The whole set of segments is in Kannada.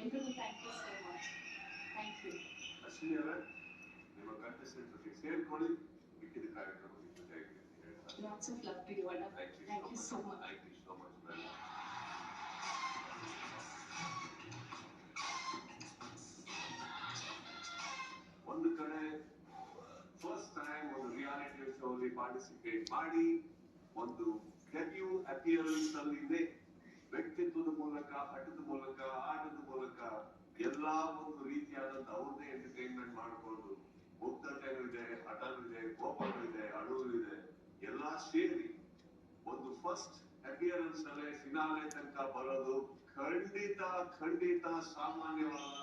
ಎಲ್ರಿಗೂ thank you so much. Thank you. Ashwini ಅವರೇ, ನಿಮ್ಮ ಕಂಟೆಸ್ಟೆಂಟ್ ಜೊತೆ ಸೇರ್ಕೊಳ್ಳಿ, ಮಿಕ್ಕಿದ ಕಾರ್ಯಕ್ರಮ ನಿಮ್ಮ ಜೊತೆಗೆ ಹೇಳ್ತಾರೆ. Lots of love to you ಅಣ್ಣ. Thank you so much. Thank you so much madam. ಒಂದು ಕಡೆ ಫಸ್ಟ್ ಟೈಮ್ ಒಂದು ರಿಯಾಲಿಟಿ ಶೋ ಅಲ್ಲಿ ಪಾರ್ಟಿಸಿಪೇಟ್ ಮಾಡಿ ಒಂದು ಡೆಬ್ಯೂ ಅಪಿಯರೆನ್ಸ್ ಅಲ್ಲಿ ವ್ಯಕ್ತಿತ್ವದ ಮೂಲಕ, ಹಠದ ಮೂಲಕ, ಆಟದ ಮೂಲಕ ಎಲ್ಲಾ ಒಂದು ರೀತಿಯಾದಂತ ಅವ್ರನ್ನೇ ಎಂಟರ್ಟೈನ್ಮೆಂಟ್ ಮಾಡ್ಕೊಂಡು ಮುಕ್ತಟೆನೂ ಇದೆ, ಹಠನೂ ಇದೆ, ಕೋಪನೂ ಇದೆ, ಅಳುವು ಇದೆ, ಎಲ್ಲಾ ಸೇರಿ ಒಂದು ಫಸ್ಟ್ ಅಪಿಯರೆನ್ಸ್ ಅಲ್ಲೇ ಫಿನಾಲೆ ತನಕ ಬರೋದು ಖಂಡಿತ ಖಂಡಿತ ಸಾಮಾನ್ಯವಾದ.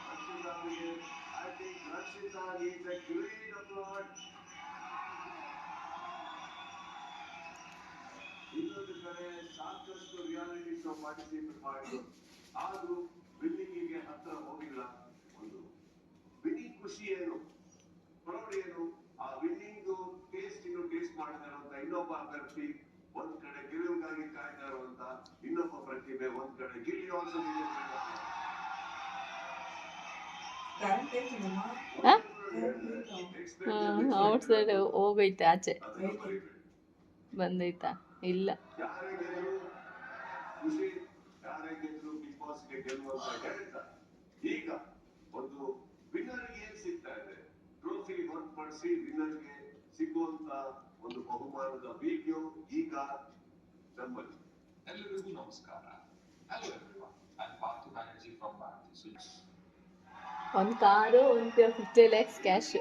ರಕ್ಷಿತಾಗೆ I think Rakshita needs a great applaud. ಇನ್ನೊಂದು ಕಡೆ ಸಾಕಷ್ಟು ರಿಯಾಲಿಟಿ ಶೋ ಪಾರ್ಟಿಸಿಪೇಟ್ ಮಾಡಿ ಆದ್ರೂ ವಿನ್ನಿಂಗಿಗೆ ಹತ್ರ ಹೋಗಿಲ್ಲ. ಒಂದು ವಿನ್ನಿಂಗ್ ಖುಷಿ ಏನು, ಪ್ರೌಢ ಏನು, ಆ ವಿನ್ನಿಂಗ್ ಟೇಸ್ಟ್ ಇನ್ನು ಟೇಸ್ಟ್ ಮಾಡ್ತಾ ಇರುವಂತ ಇನ್ನೊಬ್ಬ ಅಭ್ಯರ್ಥಿ, ಒಂದ್ ಕಡೆ ಗೆಲುವಿಗಾಗಿ ಕಾಯ್ತಾ ಇರುವಂತ ಇನ್ನೊಬ್ಬ ಪ್ರತಿಭೆ, ಒಂದ್ ಕಡೆ ಗಿಲ್ಲಿ ಆಲ್ಸೋ ಔಟ್ ಸೈಡ್ ಹೋಗೈತೆ, ಆಚೆ ಬಂದೈತಾ ಇಲ್ಲ. ಯಾರೇ ಗೆದ್ರು ಖುಷಿ, ಯಾರೇ ಗೆದ್ರು ಬಿಗ್ ಬಾಸ್ಗೆ ಗೆಲ್ಲುವಂತ ಹೇಳ್ತಾ ಈಗ ಒಂದು ವಿನ್ನರ್ಗೆ ಏನ್ ಸಿಗ್ತಾ ಇದೆ, ಟ್ರೋಫಿ ಹೊರತುಪಡಿಸಿ ವಿನ್ನರ್ಗೆ ಸಿಗುವಂತ ಒಂದು ಬಹುಮಾನದ ವಿಡಿಯೋ ಈಗ ನಮ್ಮಲ್ಲಿ. ಎಲ್ಲರಿಗೂ ನಮಸ್ಕಾರ. Hello everyone, I am Parthu Banerjee from Bharati ಸುಜ್. ಒಂದು ಕಾರು, ಒಂದು 50 lakhs ಕ್ಯಾಶ್.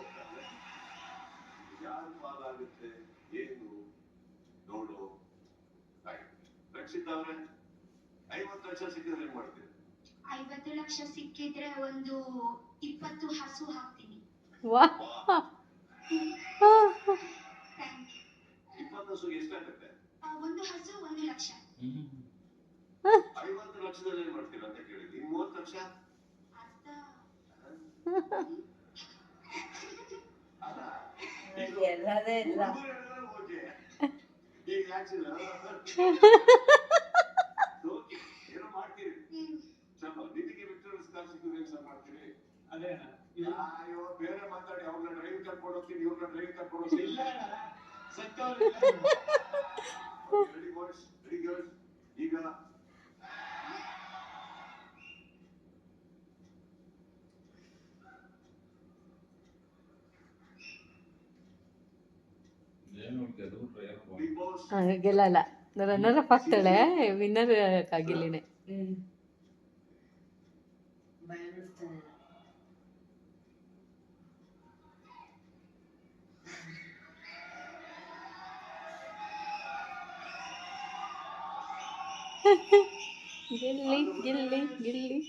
ಯಾರು ಪಾಲಾಗುತ್ತೆ ಏನು ನೋಡು. ರಕ್ಷಿತಾ ಅವರೇ, 50 ಲಕ್ಷ ಸಿಕ್ಕಿದ್ರೆ ಏನ್ ಮಾಡ್ತೀರಿ? 50 ಲಕ್ಷ ಸಿಕ್ಕಿದ್ರೆ ಒಂದು 20 ಹಸು ಹಾಕ್ತೀನಿ. ವಾಹ್, ಥ್ಯಾಂಕ್ ಯು. 20 ಹಸುಗೆ ಎಷ್ಟಾಗುತ್ತೆ? ಒಂದು ಹಸು 1 ಲಕ್ಷ. 50 ಲಕ್ಷದಲ್ಲಿ ಏನ್ ಮಾಡ್ತೀರಾ ಅಂತ ಕೇಳಿದ್ವಿ. 30 ಲಕ್ಷ ಅರ್ಧ ಅಲ್ಲ, ಎಲ್ಲದೇ ಇಲ್ಲ. ಓಕೆ, ಈಗ ಆಕ್ಚುಲಿ ಏನೋ ಮಾಡ್ತೀರಿ. ಸ್ವಲ್ಪ ನಿಧಿಗೆ ವಿಕ್ಟೋರಿಯಸ್ ಕಾರ್ ಸಿಕ್ಕಿದ್ರೆ ಏನ್ ಮಾಡ್ತೀರಿ? ಅದೇ ಅಯ್ಯೋ, ಬೇರೆ ಮಾತಾಡಿ, ಅವ್ರನ್ನ ಡ್ರೈವಿಂಗ್ ಕರ್ಕೊಂಡು ಹೋಗ್ತೀನಿ, ಇವ್ರನ್ನ ಡ್ರೈವಿಂಗ್ ಕರ್ಕೊಂಡು ಹೋಗ್ತೀನಿ. ಇಲ್ಲ ರೆಡಿ ಬಾಯ್ಸ್, ರೆಡಿ ಗರ್ಲ್ಸ್. ಈಗ ಬಿಗ್ ಬಾಸ್ ಗೆಲ್ಲಲ್ಲ, ರನ್ನರ್ ಅಪ್ ಆಗ್ತಾಳೆ, ವಿನ್ನರ್ ಆಗಿಲ್ಲಿನೇ. ಗಿಲ್ಲಿ ಗಿಲ್ಲಿ ಗಿಲ್ಲಿ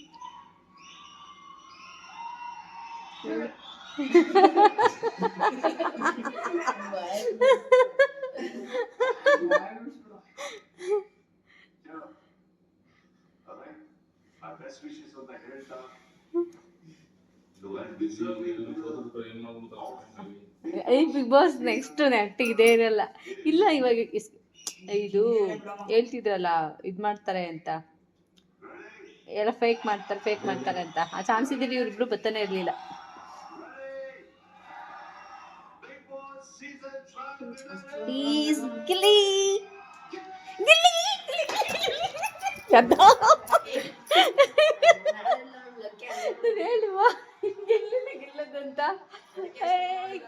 ಬೆಸ್ಟ್ ವಿಶಸ್ ಅಂತ ಹೇಳ್ತಾ ಈ ಬಿಗ್ ಬಾಸ್ ನೆಕ್ಸ್ಟ್ ನೆಟ್ ಇದೇ ಇರಲ್ಲ. ಇಲ್ಲ, ಇವಾಗ ಇದು ಹೇಳ್ತಿದ್ರಲ್ಲ, ಇದ್ ಮಾಡ್ತಾರೆ ಅಂತ, ಎಲ್ಲ ಫೇಕ್ ಮಾಡ್ತಾರೆ ಅಂತ. ಆ ಚಾನ್ಸ್ ಇದ್ರೆ ಇವ್ರಿಬ್ರು ಬರ್ತಾನೆ ಇರ್ಲಿಲ್ಲ. ಪ್ಲೀಸ್ ಗಿಲ್ಲಿ ಗಿಲ್ಲಿ ಹೇಳುವ ಗೆಲ್ಲದಂತ.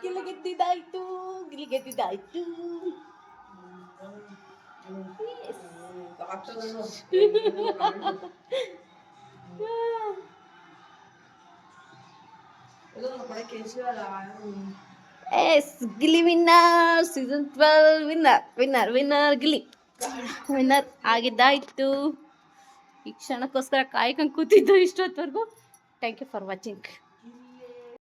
ಗಿಲ್ಲಿ ಗೆದ್ದಿದ್ದಾಯ್ತು. Yes, Gilli winner, season 12 winner Gilli winner ಆಗಿದ್ದಾಯ್ತು. ಈ ಕ್ಷಣಕ್ಕೋಸ್ಕರ ಕಾಯ್ಕೊಂಡು ಕೂತಿದ್ದು ಇಷ್ಟೊತ್ತವರೆಗೂ. Thank you for watching.